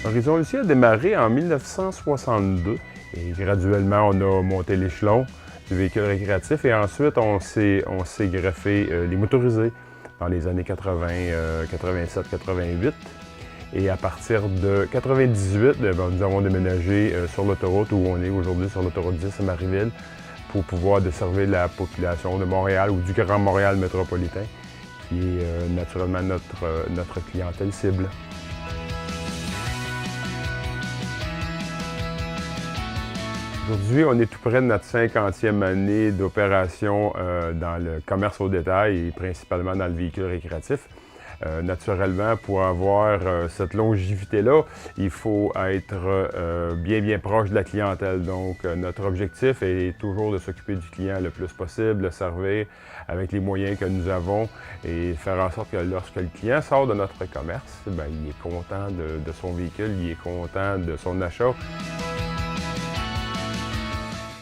Horizon Lucie a démarré en 1962 et graduellement on a monté l'échelon du véhicule récréatif et ensuite on s'est greffé les motorisés dans les années 80, 87, 88. Et à partir de 98, nous avons déménagé sur l'autoroute où on est aujourd'hui, sur l'autoroute 10 à Marieville, pour pouvoir desservir la population de Montréal ou du Grand Montréal métropolitain, qui est naturellement notre clientèle cible. Aujourd'hui, on est tout près de notre 50e année d'opération dans le commerce au détail et principalement dans le véhicule récréatif. Naturellement, pour avoir cette longévité-là, il faut être bien proche de la clientèle. Donc, notre objectif est toujours de s'occuper du client le plus possible, le servir avec les moyens que nous avons et faire en sorte que lorsque le client sort de notre commerce, bien, il est content de son véhicule, il est content de son achat.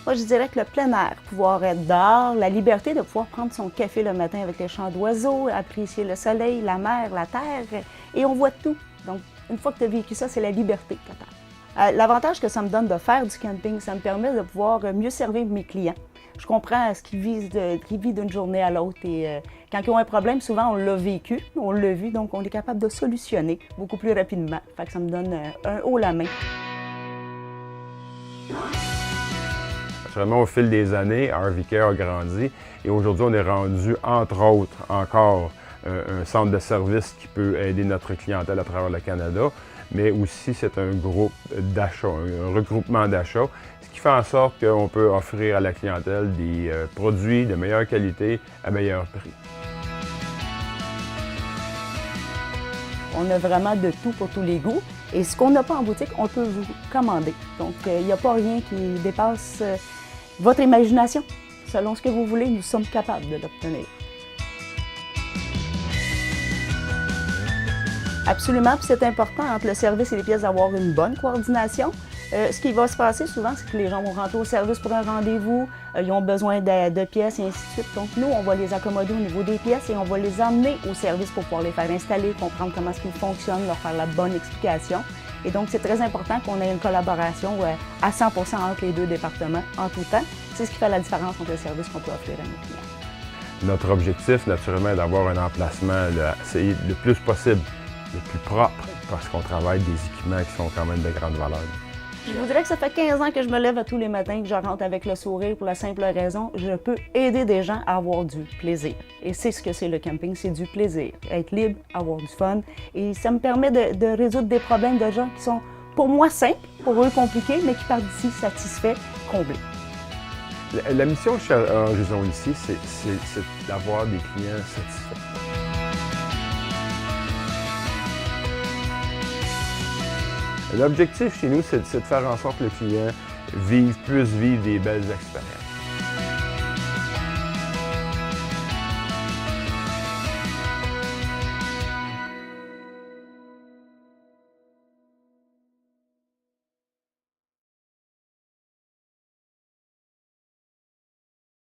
Moi, je dirais que le plein air, pouvoir être dehors, la liberté de pouvoir prendre son café le matin avec les chants d'oiseaux, apprécier le soleil, la mer, la terre, et on voit tout. Donc, une fois que tu as vécu ça, c'est la liberté totale. L'avantage que ça me donne de faire du camping, ça me permet de pouvoir mieux servir mes clients. Je comprends ce qu'ils vivent d'une journée à l'autre et quand ils ont un problème, souvent on l'a vécu, on l'a vu, donc on est capable de solutionner beaucoup plus rapidement. Fait que ça me donne un haut la main. Naturellement, au fil des années, RV Care a grandi et aujourd'hui, on est rendu, entre autres, encore un centre de service qui peut aider notre clientèle à travers le Canada, mais aussi c'est un groupe d'achat, un regroupement d'achats, ce qui fait en sorte qu'on peut offrir à la clientèle des produits de meilleure qualité à meilleur prix. On a vraiment de tout pour tous les goûts. Et ce qu'on n'a pas en boutique, on peut vous commander. Donc, il n'y a pas rien qui dépasse votre imagination. Selon ce que vous voulez, nous sommes capables de l'obtenir. Absolument, puis c'est important entre le service et les pièces d'avoir une bonne coordination. Ce qui va se passer souvent, c'est que les gens vont rentrer au service pour un rendez-vous, ils ont besoin de pièces et ainsi de suite. Donc nous, on va les accommoder au niveau des pièces et on va les emmener au service pour pouvoir les faire installer, comprendre comment est-ce qu'ils fonctionnent, leur faire la bonne explication. Et donc c'est très important qu'on ait une collaboration à 100% entre les deux départements en tout temps. C'est ce qui fait la différence entre le service qu'on peut offrir à nos clients. Notre objectif, naturellement, est d'avoir un emplacement le plus possible, le plus propre, parce qu'on travaille des équipements qui sont quand même de grande valeur. Je vous dirais que ça fait 15 ans que je me lève à tous les matins, que je rentre avec le sourire pour la simple raison, je peux aider des gens à avoir du plaisir. Et c'est ce que c'est le camping, c'est du plaisir. Être libre, avoir du fun. Et ça me permet de résoudre des problèmes de gens qui sont, pour moi, simples, pour eux compliqués, mais qui partent d'ici satisfaits, comblés. La mission chez Horizon ici, c'est d'avoir des clients satisfaits. L'objectif chez nous, c'est de faire en sorte que le client puisse vivre des belles expériences.